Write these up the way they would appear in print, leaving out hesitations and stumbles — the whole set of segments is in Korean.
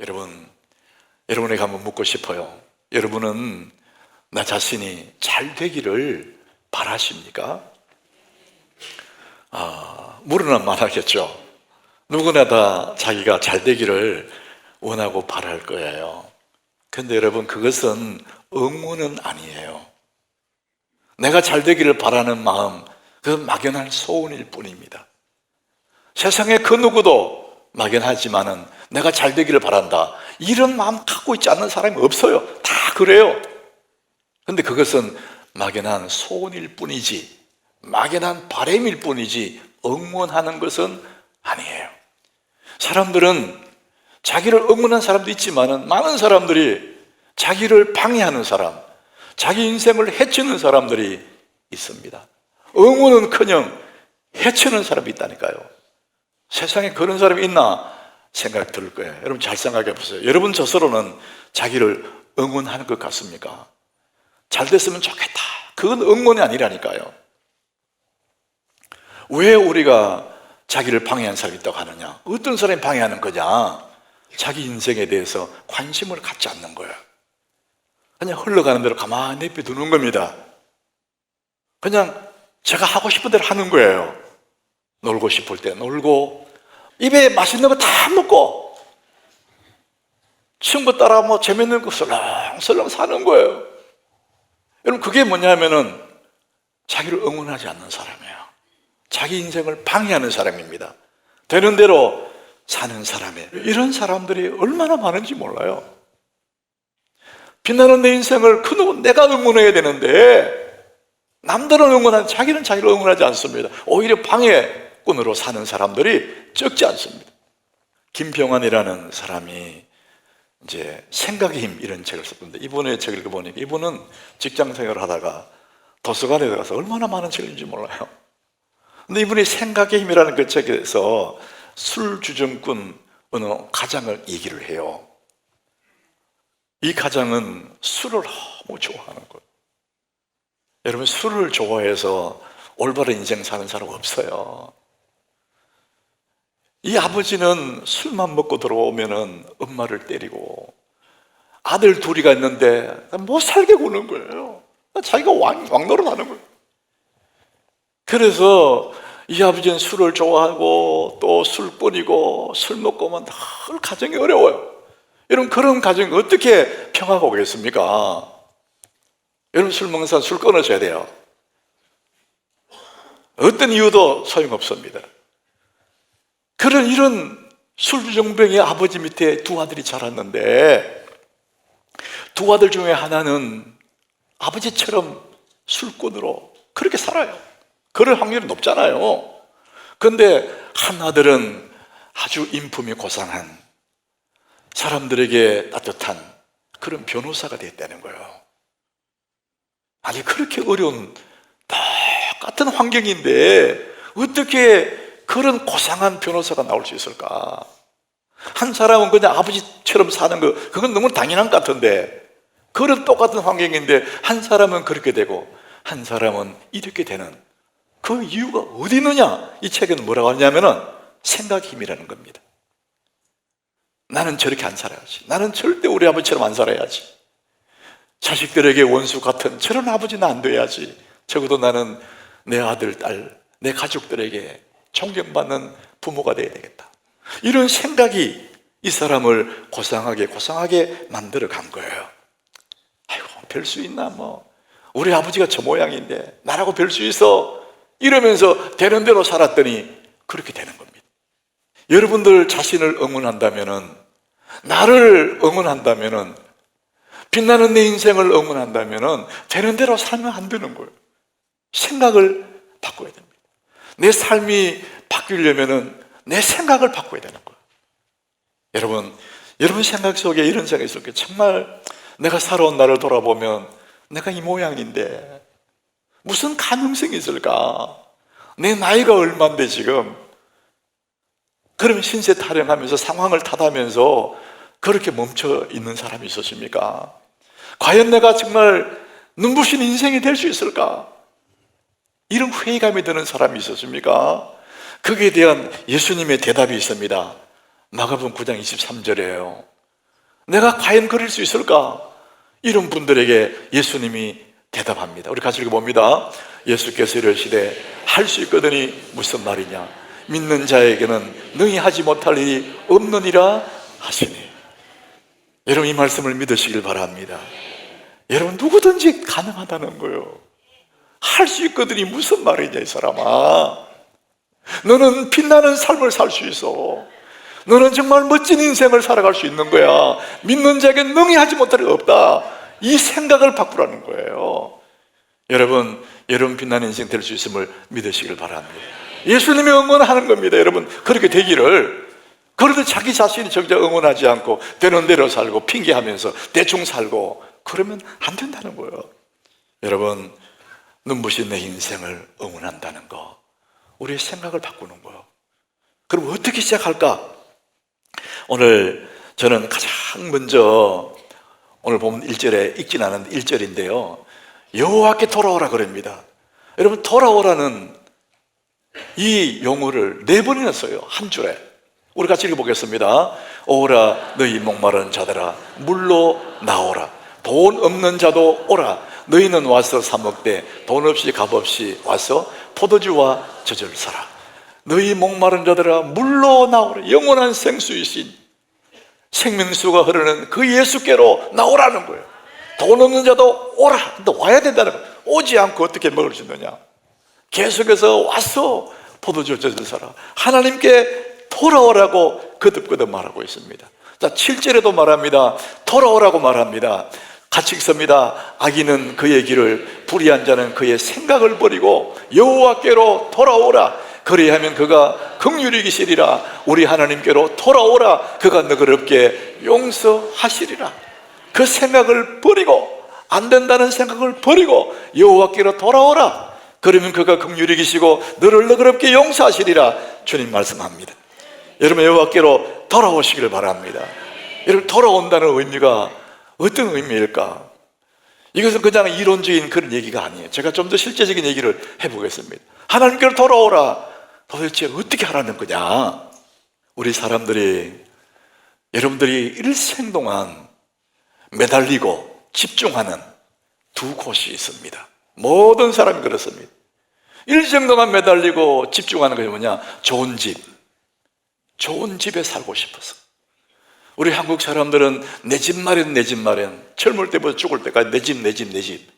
여러분에게 한번 묻고 싶어요. 여러분은 나 자신이 잘 되기를 바라십니까? 물으면 말하겠죠. 누구나 다 자기가 잘 되기를 원하고 바랄 거예요. 근데 여러분, 그것은 의무는 아니에요. 내가 잘 되기를 바라는 마음, 그건 막연한 소원일 뿐입니다. 세상에 그 누구도 막연하지만은 내가 잘 되기를 바란다, 이런 마음 갖고 있지 않는 사람이 없어요. 다 그래요. 근데 그것은 막연한 소원일 뿐이지, 막연한 바람일 뿐이지 응원하는 것은 아니에요. 사람들은 자기를 응원하는 사람도 있지만은 많은 사람들이 자기를 방해하는 사람, 자기 인생을 해치는 사람들이 있습니다. 응원은커녕 해치는 사람이 있다니까요. 세상에 그런 사람이 있나 생각 들 거예요. 여러분 잘 생각해 보세요. 여러분 스스로는 자기를 응원하는 것 같습니까? 잘 됐으면 좋겠다, 그건 응원이 아니라니까요. 왜 우리가 자기를 방해하는 사람이 있다고 하느냐? 어떤 사람이 방해하는 거냐? 자기 인생에 대해서 관심을 갖지 않는 거예요. 그냥 흘러가는 대로 가만히 내버려두는 겁니다. 그냥 제가 하고 싶은 대로 하는 거예요. 놀고 싶을 때 놀고, 입에 맛있는 거 다 먹고, 친구 따라 뭐 재밌는 거 설렁설렁 사는 거예요. 여러분, 그게 뭐냐면은 자기를 응원하지 않는 사람이에요. 자기 인생을 방해하는 사람입니다. 되는 대로 사는 사람이에요. 이런 사람들이 얼마나 많은지 몰라요. 빛나는 내 인생을 그 누구 내가 응원해야 되는데, 남들은 응원하는, 자기는 자기를 응원하지 않습니다. 오히려 방해꾼으로 사는 사람들이 적지 않습니다. 김병환이라는 사람이 이제 생각의 힘, 이런 책을 썼는데, 이분의 책을 읽어보니까 이분은 직장 생활을 하다가 도서관에 들어가서 얼마나 많은 책을 읽는지 몰라요. 근데 이분이 생각의 힘이라는 그 책에서 술주정꾼 어느 가장을 얘기를 해요. 이 가장은 술을 너무 좋아하는 거예요. 여러분, 술을 좋아해서 올바른 인생 사는 사람 없어요. 이 아버지는 술만 먹고 들어오면은 엄마를 때리고, 아들 둘이가 있는데 못 살게 구는 거예요. 자기가 왕노릇 하는 거예요. 그래서 이 아버지는 술을 좋아하고 또 술꾼이고, 술 먹고 오면 늘 가정이 어려워요. 여러분, 그런 가정이 어떻게 평화가 오겠습니까? 여러분, 술 먹는 사람 술 끊으셔야 돼요. 어떤 이유도 소용없습니다. 이런 술주정뱅이 아버지 밑에 두 아들이 자랐는데, 두 아들 중에 하나는 아버지처럼 술꾼으로 그렇게 살아요. 그럴 확률이 높잖아요. 그런데 한 아들은 아주 인품이 고상한, 사람들에게 따뜻한 그런 변호사가 됐다는 거예요. 아니, 그렇게 어려운 똑같은 환경인데 어떻게 그런 고상한 변호사가 나올 수 있을까? 한 사람은 그냥 아버지처럼 사는 거, 그건 너무 당연한 것 같은데, 그런 똑같은 환경인데 한 사람은 그렇게 되고 한 사람은 이렇게 되는 그 이유가 어디 있느냐? 이 책에는 뭐라고 하냐면은 생각의 힘이라는 겁니다. 나는 저렇게 안 살아야지, 나는 절대 우리 아버지처럼 안 살아야지, 자식들에게 원수 같은 저런 아버지는 안 돼야지, 적어도 나는 내 아들, 딸, 내 가족들에게 존경받는 부모가 돼야 되겠다, 이런 생각이 이 사람을 고상하게 만들어 간 거예요. 아이고, 별 수 있나, 뭐 우리 아버지가 저 모양인데 나라고 별 수 있어, 이러면서 되는 대로 살았더니 그렇게 되는 겁니다. 여러분들 자신을 응원한다면은, 나를 응원한다면은, 빛나는 내 인생을 응원한다면은 되는 대로 살면 안 되는 거예요. 생각을 바꿔야 됩니다. 내 삶이 바뀌려면은 내 생각을 바꿔야 되는 거예요. 여러분 생각 속에 이런 생각이 있을 거예요. 정말 내가 살아온 나를 돌아보면 내가 이 모양인데 무슨 가능성이 있을까? 내 나이가 얼만데 지금? 그러면 신세 타령하면서 상황을 탓하면서 그렇게 멈춰 있는 사람이 있으십니까? 과연 내가 정말 눈부신 인생이 될 수 있을까? 이런 회의감이 드는 사람이 있었습니까? 거기에 대한 예수님의 대답이 있습니다. 마가복음 9장 23절이에요. 내가 과연 그럴 수 있을까? 이런 분들에게 예수님이 대답합니다. 우리 같이 읽어봅니다. 예수께서 이르시되 할 수 있거든이 무슨 말이냐? 믿는 자에게는 능히 하지 못할 일이 없느니라 하시니. 여러분, 이 말씀을 믿으시길 바랍니다. 여러분, 누구든지 가능하다는 거예요. 할 수 있거든이 무슨 말이냐, 이 사람아. 너는 빛나는 삶을 살 수 있어. 너는 정말 멋진 인생을 살아갈 수 있는 거야. 믿는 자에게 능히 하지 못할 일 없다. 이 생각을 바꾸라는 거예요. 여러분 빛나는 인생 될 수 있음을 믿으시길 바랍니다. 예수님이 응원하는 겁니다. 여러분, 그렇게 되기를. 그런데 자기 자신이 정작 응원하지 않고 되는 대로 살고 핑계하면서 대충 살고 그러면 안 된다는 거예요. 여러분, 눈부신 내 인생을 응원한다는 거, 우리의 생각을 바꾸는 거예요. 그럼 어떻게 시작할까? 오늘 저는 가장 먼저 오늘 보면 1절에 읽진 않은 1절인데요 여호와께 돌아오라 그럽니다. 여러분, 돌아오라는 이 용어를 4번이나 써요, 한 줄에. 우리 같이 읽어보겠습니다. 오라 너희 목마른 자들아 물로 나오라. 돈 없는 자도 오라. 너희는 와서 사 먹되 돈 없이 값 없이 와서 포도주와 젖을 사라. 너희 목마른 자들아 물로 나오라. 영원한 생수이신 생명수가 흐르는 그 예수께로 나오라는 거예요. 돈 없는 자도 오라. 너 와야 된다는 거예요. 오지 않고 어떻게 먹을 수 있느냐? 계속해서 와서 포도주 젖을 사라. 하나님께 돌아오라고 거듭거듭 말하고 있습니다. 자, 7절에도 말합니다. 돌아오라고 말합니다. 같이 읽습니다. 악인은 그의 길을, 불의한 자는 그의 생각을 버리고 여호와께로 돌아오라. 그리하면 그가 긍휼히 여기시리라. 우리 하나님께로 돌아오라. 그가 너그럽게 용서하시리라. 그 생각을 버리고, 안 된다는 생각을 버리고 여호와께로 돌아오라. 그러면 그가 긍휼히 여기시고 너를 너그럽게 용서하시리라. 주님 말씀합니다. 여러분, 여호와께로 돌아오시기를 바랍니다. 여러분, 돌아온다는 의미가 어떤 의미일까? 이것은 그냥 이론적인 그런 얘기가 아니에요. 제가 좀 더 실제적인 얘기를 해보겠습니다. 하나님께로 돌아오라. 도대체 어떻게 하라는 거냐? 우리 사람들이, 여러분들이 일생 동안 매달리고 집중하는 두 곳이 있습니다. 모든 사람이 그렇습니다. 일생 동안 매달리고 집중하는 것이 뭐냐? 좋은 집, 좋은 집에 살고 싶어서. 우리 한국 사람들은 내 집 마련, 내 집 마련. 젊을 때부터 죽을 때까지 내 집, 내 집, 내 집.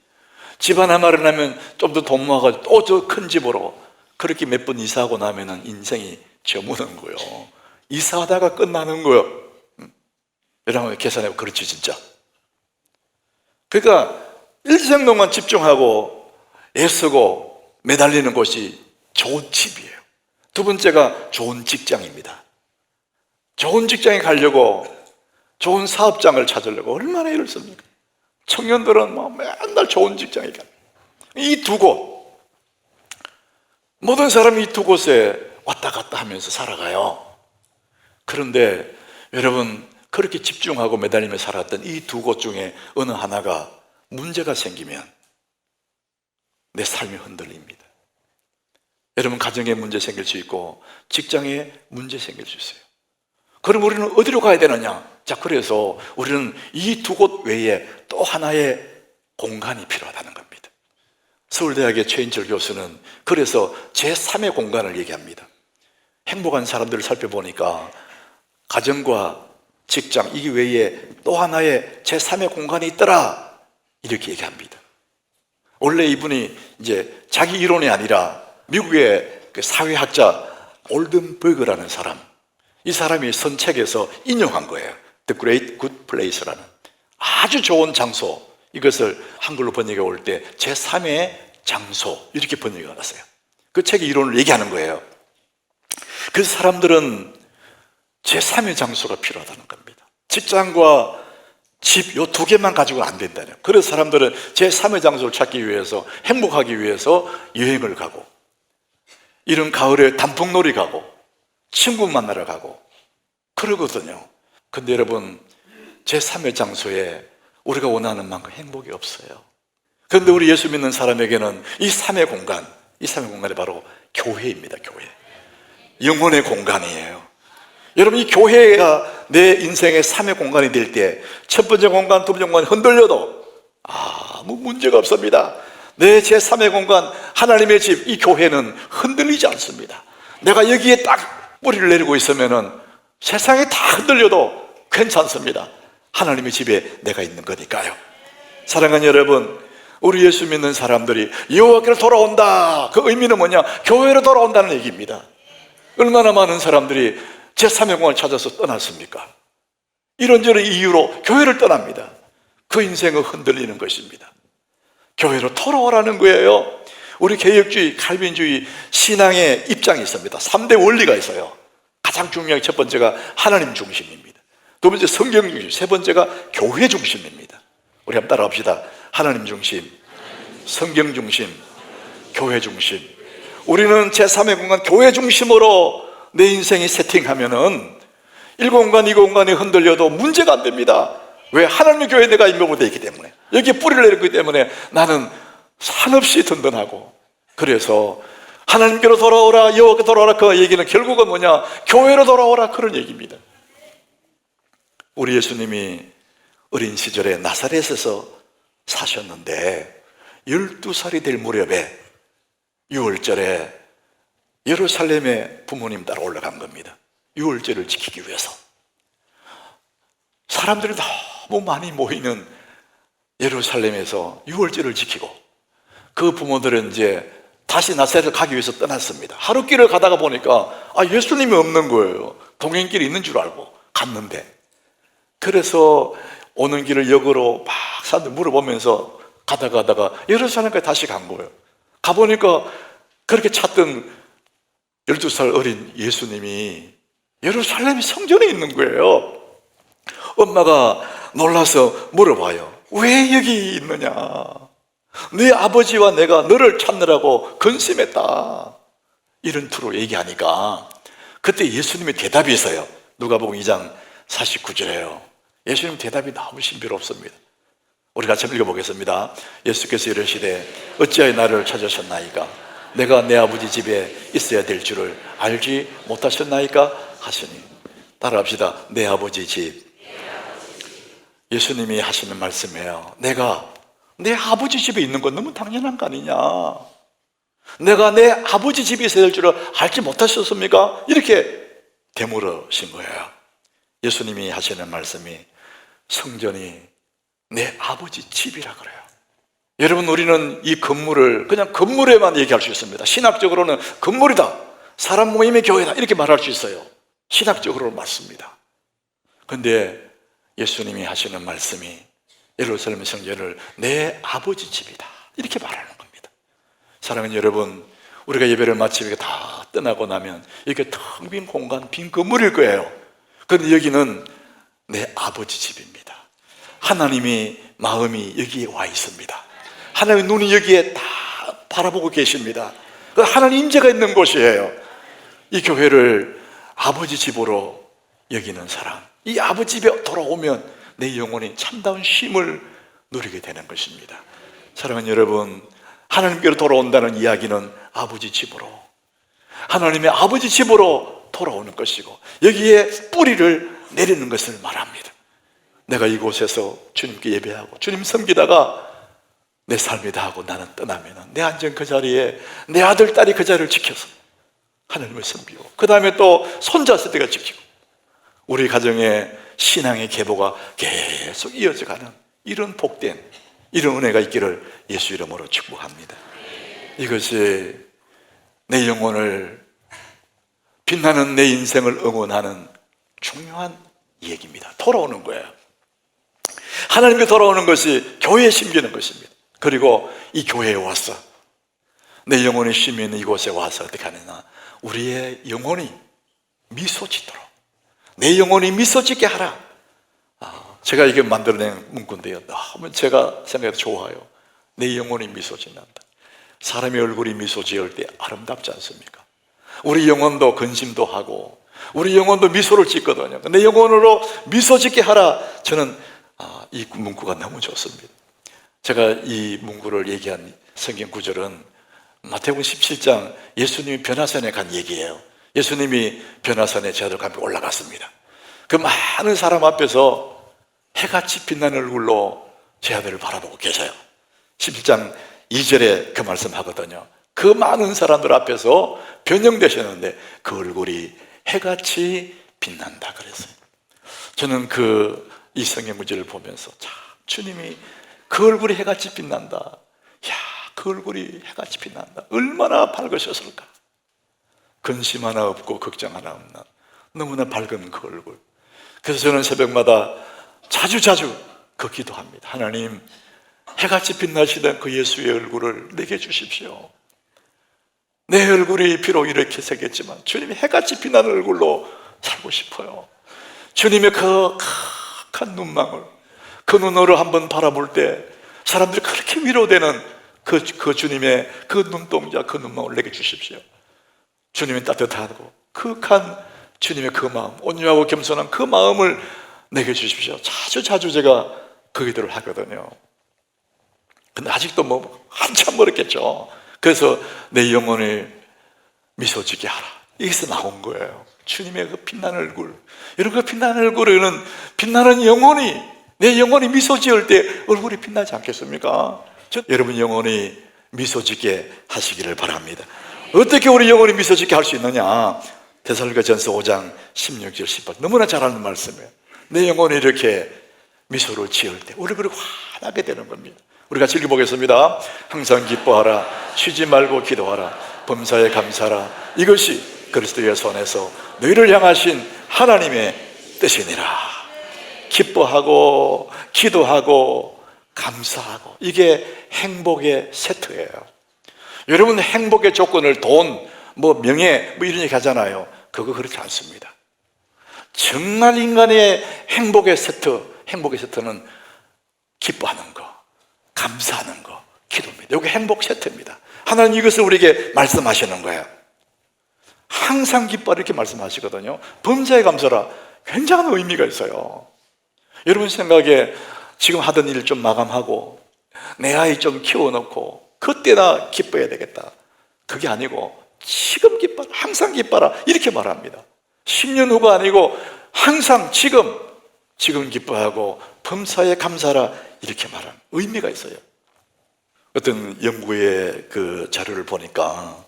집 하나 마련하면 좀 더 돈 모아가지고 또 저 큰 집으로. 그렇게 몇 번 이사하고 나면은 인생이 저무는 거예요. 이사하다가 끝나는 거예요. 여러분, 계산해보면 그렇지, 진짜. 그러니까 일생 동안 집중하고 애쓰고 매달리는 곳이 좋은 집이에요. 두 번째가 좋은 직장입니다. 좋은 직장에 가려고, 좋은 사업장을 찾으려고 얼마나 애를 씁니까? 청년들은 뭐 맨날 좋은 직장에 가. 이 두 곳, 모든 사람이 이 두 곳에 왔다 갔다 하면서 살아가요. 그런데 여러분, 그렇게 집중하고 매달리며 살았던 이 두 곳 중에 어느 하나가 문제가 생기면 내 삶이 흔들립니다. 여러분, 가정에 문제 생길 수 있고 직장에 문제 생길 수 있어요. 그럼 우리는 어디로 가야 되느냐? 자, 그래서 우리는 이 두 곳 외에 또 하나의 공간이 필요하다는 겁니다. 서울대학의 최인철 교수는 그래서 제3의 공간을 얘기합니다. 행복한 사람들을 살펴보니까 가정과 직장, 이 외에 또 하나의 제3의 공간이 있더라, 이렇게 얘기합니다. 원래 이분이 이제 자기 이론이 아니라 미국의 그 사회학자 올든버그라는 사람, 이 사람이 쓴 책에서 인용한 거예요. The Great Good Place라는 아주 좋은 장소, 이것을 한글로 번역해 올 때 제3의 장소, 이렇게 번역이 나왔어요. 그 책의 이론을 얘기하는 거예요. 그 사람들은 제3의 장소가 필요하다는 겁니다. 직장과 집, 요 두 개만 가지고는 안 된다네요. 그래서 사람들은 제3의 장소를 찾기 위해서, 행복하기 위해서 여행을 가고, 이런 가을에 단풍놀이 가고, 친구 만나러 가고 그러거든요. 근데 여러분, 제3의 장소에 우리가 원하는 만큼 행복이 없어요. 그런데 우리 예수 믿는 사람에게는 이 3의 공간, 이 3의 공간이 바로 교회입니다. 교회, 영혼의 공간이에요. 여러분, 이 교회가 내 인생의 3의 공간이 될 때 첫 번째 공간, 두 번째 공간이 흔들려도 아무 문제가 없습니다. 내 제3의 공간, 하나님의 집, 이 교회는 흔들리지 않습니다. 내가 여기에 딱 뿌리를 내리고 있으면은 세상이 다 흔들려도 괜찮습니다. 하나님의 집에 내가 있는 거니까요. 사랑하는 여러분, 우리 예수 믿는 사람들이 여호와께로 돌아온다, 그 의미는 뭐냐? 교회로 돌아온다는 얘기입니다. 얼마나 많은 사람들이 제3의 공간을 찾아서 떠났습니까? 이런저런 이유로 교회를 떠납니다. 그 인생은 흔들리는 것입니다. 교회로 돌아오라는 거예요. 우리 개혁주의, 칼빈주의 신앙의 입장이 있습니다. 3대 원리가 있어요. 가장 중요한 첫 번째가 하나님 중심입니다. 두 번째 성경 중심, 세 번째가 교회 중심입니다. 우리 한번 따라합시다. 하나님 중심, 성경 중심, 교회 중심. 우리는 제3의 공간 교회 중심으로 내 인생이 세팅하면은 1공간, 2공간이 흔들려도 문제가 안 됩니다. 왜? 하나님의 교회에 내가 임명되어 있기 때문에, 여기에 뿌리를 내렸기 때문에 나는 한없이 든든하고, 그래서 하나님께로 돌아오라, 여호와께 돌아오라, 그 얘기는 결국은 뭐냐? 교회로 돌아오라, 그런 얘기입니다. 우리 예수님이 어린 시절에 나사렛에서 사셨는데 12살이 될 무렵에 6월절에 예루살렘에 부모님 따라 올라간 겁니다. 6월절을 지키기 위해서. 사람들이 너무 많이 모이는 예루살렘에서 6월절을 지키고, 그 부모들은 이제 다시 나사렛을 가기 위해서 떠났습니다. 하루 길을 가다가 보니까 예수님이 없는 거예요. 동행길이 있는 줄 알고 갔는데, 그래서 오는 길을 역으로 막 사람들 물어보면서 가다가 예루살렘까지 다시 간 거예요. 가보니까 그렇게 찾던 12살 어린 예수님이 예루살렘 성전에 있는 거예요. 엄마가 놀라서 물어봐요. 왜 여기 있느냐? 네 아버지와 내가 너를 찾느라고 근심했다, 이런 투로 얘기하니까 그때 예수님의 대답이 있어요. 누가복음 2장 49절에요. 예수님 대답이 너무 신비롭습니다. 우리 같이 한번 읽어보겠습니다. 예수께서 이르시되 어찌하여 나를 찾으셨나이까? 내가 내 아버지 집에 있어야 될 줄을 알지 못하셨나이까? 하시니. 따라합시다. 내 아버지 집. 예수님이 하시는 말씀이에요. 내가 내 아버지 집에 있는 건 너무 당연한 거 아니냐? 내가 내 아버지 집에 있어야 될 줄을 알지 못하셨습니까? 이렇게 되물으신 거예요. 예수님이 하시는 말씀이 성전이 내 아버지 집이라 그래요. 여러분, 우리는 이 건물을 그냥 건물에만 얘기할 수 있습니다. 신학적으로는 건물이다, 사람 모임의 교회다, 이렇게 말할 수 있어요. 신학적으로는 맞습니다. 그런데 예수님이 하시는 말씀이 예루살렘 성전을 내 아버지 집이다, 이렇게 말하는 겁니다. 사랑하는 여러분, 우리가 예배를 마치고 다 떠나고 나면 이렇게 텅 빈 공간, 빈 건물일 거예요. 그런데 여기는 내 아버지 집입니다. 하나님이 마음이 여기에 와 있습니다. 하나님의 눈이 여기에 다 바라보고 계십니다. 하나님 임재가 있는 곳이에요. 이 교회를 아버지 집으로 여기는 사람, 이 아버지 집에 돌아오면 내 영혼이 참다운 쉼을 누리게 되는 것입니다. 사랑하는 여러분, 하나님께로 돌아온다는 이야기는 아버지 집으로, 하나님의 아버지 집으로 돌아오는 것이고, 여기에 뿌리를 내리는 것을 말합니다. 내가 이곳에서 주님께 예배하고 주님 섬기다가 내 삶이 다 하고 나는 떠나면 내 안전 그 자리에 내 아들, 딸이 그 자리를 지켜서 하나님을 섬기고, 그 다음에 또 손자 세대가 지키고, 우리 가정의 신앙의 계보가 계속 이어져가는 이런 복된, 이런 은혜가 있기를 예수 이름으로 축복합니다. 이것이 내 영혼을, 빛나는 내 인생을 응원하는 중요한 얘기입니다. 돌아오는 거예요. 하나님께 돌아오는 것이 교회에 심기는 것입니다. 그리고 이 교회에 와서 내 영혼이 쉼이 있는 이곳에 와서 어떻게 하느냐? 우리의 영혼이 미소 짓도록, 내 영혼이 미소 짓게 하라. 제가 이게 만들어낸 문구인데요, 너무 제가 생각해도 좋아요. 내 영혼이 미소 짓는다. 사람의 얼굴이 미소 지을 때 아름답지 않습니까? 우리 영혼도 근심도 하고 우리 영혼도 미소를 짓거든요. 내 영혼으로 미소 짓게 하라. 저는 이 문구가 너무 좋습니다. 제가 이 문구를 얘기한 성경 구절은 마태복음 17장 예수님이 변화산에 간 얘기예요. 예수님이 변화산에 제자들과 함께 올라갔습니다. 그 많은 사람 앞에서 해같이 빛나는 얼굴로 제 아들을 바라보고 계세요. 11장 2절에 그 말씀 하거든요. 그 많은 사람들 앞에서 변형되셨는데 그 얼굴이 해같이 빛난다 그랬어요. 저는 이 성경 구절을 보면서 참 주님이 그 얼굴이 해같이 빛난다. 야, 그 얼굴이 해같이 빛난다. 얼마나 밝으셨을까. 근심 하나 없고 걱정 하나 없는 너무나 밝은 그 얼굴. 그래서 저는 새벽마다 자주 그 기도합니다. 하나님, 해같이 빛나시던 그 예수의 얼굴을 내게 주십시오. 내 얼굴이 비록 이렇게 새겼지만 주님이 해같이 빛나는 얼굴로 살고 싶어요. 주님의 그 큰 눈망울, 그 눈으로 한번 바라볼 때 사람들이 그렇게 위로되는 그 주님의 그 눈동자, 그 눈망울 내게 주십시오. 주님의 따뜻하고 극한 주님의 그 마음, 온유하고 겸손한 그 마음을 내게 주십시오. 자주 제가 그 기도를 하거든요. 근데 아직도 한참 멀었겠죠. 그래서 내 영혼을 미소 짓게 하라. 여기서 나온 거예요. 주님의 그 빛나는 얼굴. 여러분, 그 빛나는 얼굴에는 빛나는 영혼이, 내 영혼이 미소 지을 때 얼굴이 빛나지 않겠습니까? 여러분 영혼이 미소 짓게 하시기를 바랍니다. 어떻게 우리 영혼이 미소 짓게 할 수 있느냐? 데살로니가전서 5장 16절 18절 너무나 잘 아는 말씀이에요. 내 영혼이 이렇게 미소를 지을 때 얼굴이 환하게 되는 겁니다. 우리가 읽어보겠습니다. 항상 기뻐하라, 쉬지 말고 기도하라, 범사에 감사하라. 이것이 그리스도의 손에서 너희를 향하신 하나님의 뜻이니라. 기뻐하고 기도하고 감사하고, 이게 행복의 세트예요. 여러분, 행복의 조건을 돈, 명예 이런 얘기 하잖아요. 그거 그렇지 않습니다. 정말 인간의 행복의 세트는 기뻐하는 거, 감사하는 거, 기도입니다. 이게 행복 세트입니다. 하나님 이것을 우리에게 말씀하시는 거예요. 항상 기뻐하라 이렇게 말씀하시거든요. 범사에 감사라, 굉장한 의미가 있어요. 여러분 생각에 지금 하던 일 좀 마감하고 내 아이 좀 키워놓고 그때나 기뻐해야 되겠다, 그게 아니고 지금 기뻐라, 항상 기뻐라 이렇게 말합니다. 10년 후가 아니고 항상 지금 기뻐하고 범사에 감사라 이렇게 말하는 의미가 있어요. 어떤 연구의 그 자료를 보니까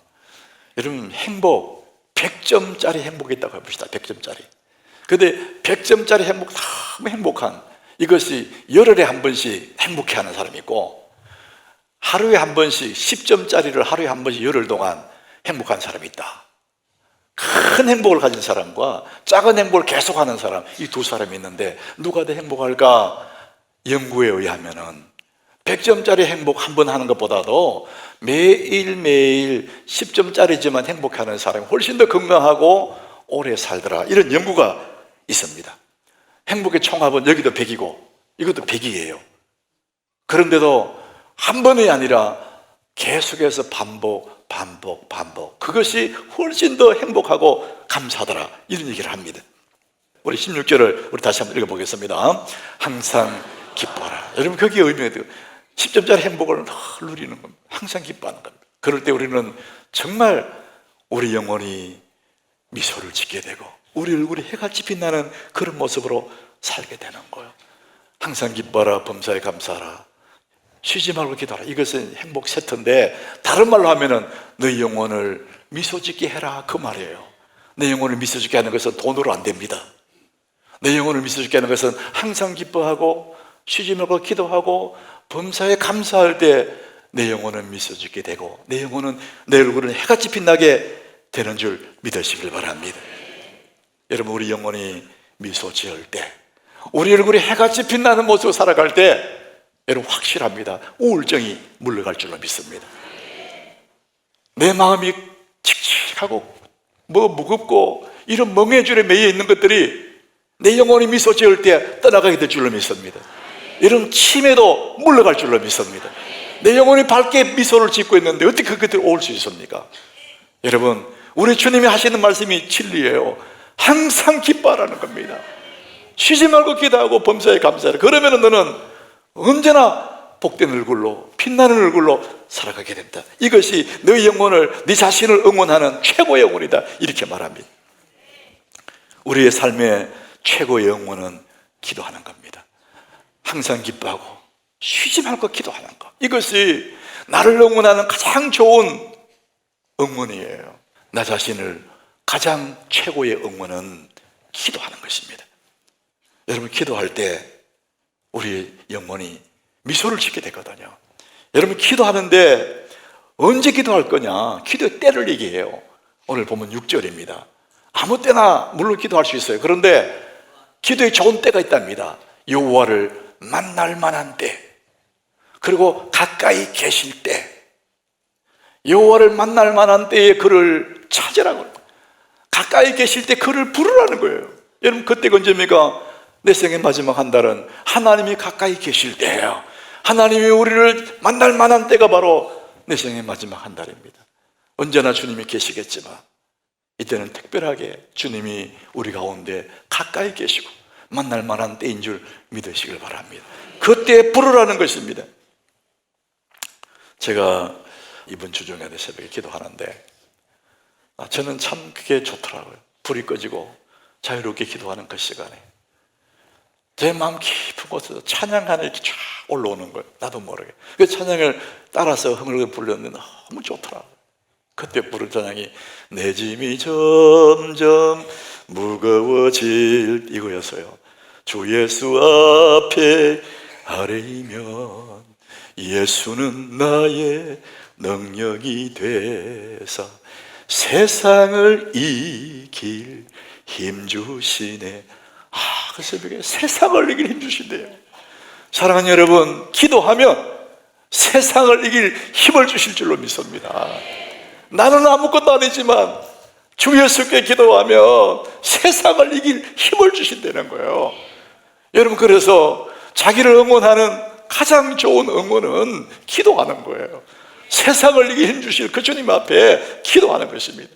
여러분, 행복 100점짜리 행복이 있다고 해봅시다. 100점짜리. 근데 100점짜리 행복, 너무 행복한, 이것이 열흘에 한 번씩 행복해하는 사람이 있고, 하루에 한 번씩 10점짜리를 하루에 한 번씩 열흘 동안 행복한 사람이 있다. 큰 행복을 가진 사람과 작은 행복을 계속하는 사람, 이 두 사람이 있는데 누가 더 행복할까? 연구에 의하면은 100점짜리 행복 한 번 하는 것보다도 매일매일 10점짜리지만 행복하는 사람이 훨씬 더 건강하고 오래 살더라, 이런 연구가 있습니다. 행복의 총합은 여기도 100이고 이것도 100이에요. 그런데도 한 번이 아니라 계속해서 반복, 그것이 훨씬 더 행복하고 감사하더라, 이런 얘기를 합니다. 우리 16절을 우리 다시 한번 읽어보겠습니다. 항상 기뻐하라. 여러분, 거기에 의미가 돼요. 10점짜리 행복을 누리는 겁니다. 항상 기뻐하는 겁니다. 그럴 때 우리는 정말 우리 영혼이 미소를 짓게 되고 우리 얼굴이 해같이 빛나는 그런 모습으로 살게 되는 거예요. 항상 기뻐하라, 범사에 감사하라, 쉬지 말고 기도하라. 이것은 행복 세트인데, 다른 말로 하면은 너희 영혼을 미소 짓게 해라, 그 말이에요. 내 영혼을 미소 짓게 하는 것은 돈으로 안 됩니다. 내 영혼을 미소 짓게 하는 것은 항상 기뻐하고 쉬지 말고 기도하고 범사에 감사할 때 내 영혼은 미소 짓게 되고 내 영혼은, 내 얼굴은 해같이 빛나게 되는 줄 믿으시길 바랍니다. 여러분, 우리 영혼이 미소 지을 때, 우리 얼굴이 해같이 빛나는 모습으로 살아갈 때 여러분 확실합니다. 우울증이 물러갈 줄로 믿습니다. 내 마음이 칙칙하고 무겁고 이런 멍해줄에 매여 있는 것들이 내 영혼이 미소 지을 때 떠나가게 될 줄로 믿습니다. 이런 치매도 물러갈 줄로 믿습니다. 내 영혼이 밝게 미소를 짓고 있는데 어떻게 그것들이 올 수 있습니까? 여러분, 우리 주님이 하시는 말씀이 진리예요. 항상 기뻐하라는 겁니다. 쉬지 말고 기도하고 범사에 감사하라. 그러면 너는 언제나 복된 얼굴로, 빛나는 얼굴로 살아가게 된다. 이것이 너의 영혼을, 네 자신을 응원하는 최고의 응원이다, 이렇게 말합니다. 우리의 삶의 최고의 응원은 기도하는 겁니다. 항상 기뻐하고 쉬지 말고 기도하는 것, 이것이 나를 응원하는 가장 좋은 응원이에요. 나 자신을 가장 최고의 응원은 기도하는 것입니다. 여러분, 기도할 때 우리 영혼이 미소를 짓게 되거든요. 여러분, 기도하는데 언제 기도할 거냐? 기도의 때를 얘기해요. 오늘 보면 6절입니다. 아무 때나 물론 기도할 수 있어요. 그런데 기도에 좋은 때가 있답니다. 여호와를 만날 만한 때, 그리고 가까이 계실 때, 여호와를 만날 만한 때에 그를 찾으라고, 가까이 계실 때 그를 부르라는 거예요. 여러분, 그때가 언제입니까? 내 생의 마지막 한 달은 하나님이 가까이 계실 때예요. 하나님이 우리를 만날 만한 때가 바로 내 생의 마지막 한 달입니다. 언제나 주님이 계시겠지만 이때는 특별하게 주님이 우리 가운데 가까이 계시고 만날 만한 때인 줄 믿으시길 바랍니다. 그때 부르라는 것입니다. 제가 이번 주중에도 새벽에 기도하는데 저는 참 그게 좋더라고요. 불이 꺼지고 자유롭게 기도하는 그 시간에 제 마음 깊은 곳에서 찬양하는 이렇게 쫙 올라오는 거예요. 나도 모르게 그 찬양을 따라서 흥얼흥얼 불렀는데 너무 좋더라고요. 그때 부른 찬양이 내 짐이 점점 무거워질, 이거였어요. 주 예수 앞에 아뢰이면 예수는 나의 능력이 되사 세상을 이길 힘 주시네. 그 새벽에 세상을 이길 힘 주신대요. 사랑하는 여러분, 기도하면 세상을 이길 힘을 주실 줄로 믿습니다. 나는 아무것도 아니지만 주 예수께 기도하면 세상을 이길 힘을 주신다는 거예요. 여러분, 그래서 자기를 응원하는 가장 좋은 응원은 기도하는 거예요. 세상을 이길 힘 주실 그 주님 앞에 기도하는 것입니다.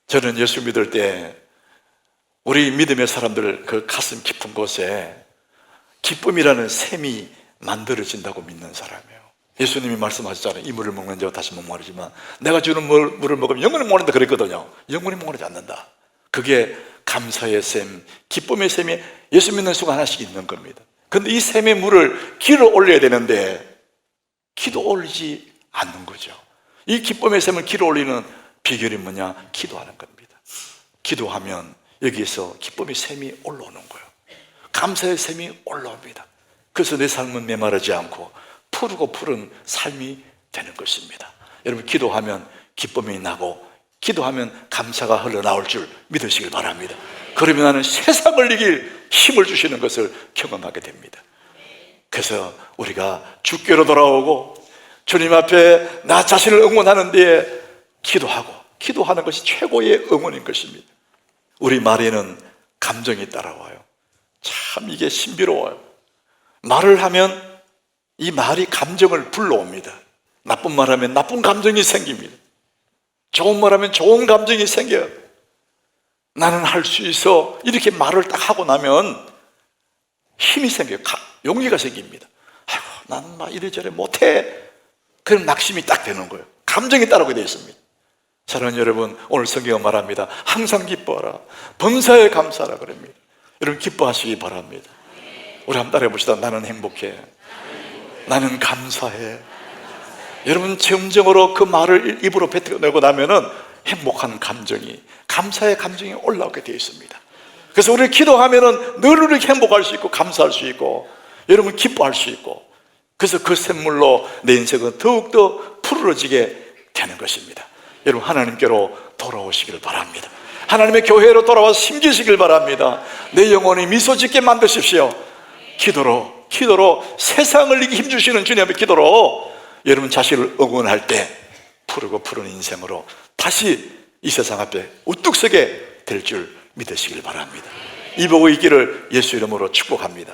저는 예수 믿을 때 우리 믿음의 사람들 그 가슴 깊은 곳에 기쁨이라는 샘이 만들어진다고 믿는 사람이에요. 예수님이 말씀하셨잖아요. 이 물을 먹는 자와 다시 못 마르지만 내가 주는 물을 먹으면 영원히 못 마른다 그랬거든요. 영원히 못 마르지 않는다. 그게 감사의 샘, 기쁨의 샘이 예수 믿는 수가 하나씩 있는 겁니다. 그런데 이 샘의 물을 길어 올려야 되는데 기도 올리지 않는 거죠. 이 기쁨의 샘을 길어 올리는 비결이 뭐냐? 기도하는 겁니다. 기도하면 여기에서 기쁨의 샘이 올라오는 거예요. 감사의 샘이 올라옵니다. 그래서 내 삶은 메마르지 않고 푸르고 푸른 삶이 되는 것입니다. 여러분, 기도하면 기쁨이 나고 기도하면 감사가 흘러나올 줄 믿으시길 바랍니다. 그러면 나는 세상을 이길 힘을 주시는 것을 경험하게 됩니다. 그래서 우리가 주께로 돌아오고 주님 앞에 나 자신을 응원하는 데에 기도하는 것이 최고의 응원인 것입니다. 우리 말에는 감정이 따라와요. 참 이게 신비로워요. 말을 하면 이 말이 감정을 불러옵니다. 나쁜 말하면 나쁜 감정이 생깁니다. 좋은 말하면 좋은 감정이 생겨요. 나는 할 수 있어, 이렇게 말을 딱 하고 나면 힘이 생겨요. 용기가 생깁니다. 아이고, 나는 막 이래저래 못해. 그럼 낙심이 딱 되는 거예요. 감정이 따라오게 되어 있습니다. 사랑하는 여러분, 오늘 성경은 말합니다. 항상 기뻐하라, 범사에 감사하라 그럽니다. 여러분, 기뻐하시기 바랍니다. 우리 한번 따라해 봅시다. 나는 행복해, 나는 감사해. 여러분, 점정으로 그 말을 입으로 뱉어내고 나면은 행복한 감정이, 감사의 감정이 올라오게 되어 있습니다. 그래서 우리 기도하면은 늘 이렇게 행복할 수 있고 감사할 수 있고 여러분 기뻐할 수 있고, 그래서 그 샘물로 내 인생은 더욱더 푸르러지게 되는 것입니다. 여러분, 하나님께로 돌아오시기를 바랍니다. 하나님의 교회로 돌아와서 심기시길 바랍니다. 내 영혼이 미소 짓게 만드십시오. 기도로 세상을 이기 힘주시는 주님의 기도로 여러분 자신을 응원할 때 푸르고 푸른 인생으로 다시 이 세상 앞에 우뚝 서게 될 줄 믿으시길 바랍니다. 이 보고 있기를 예수 이름으로 축복합니다.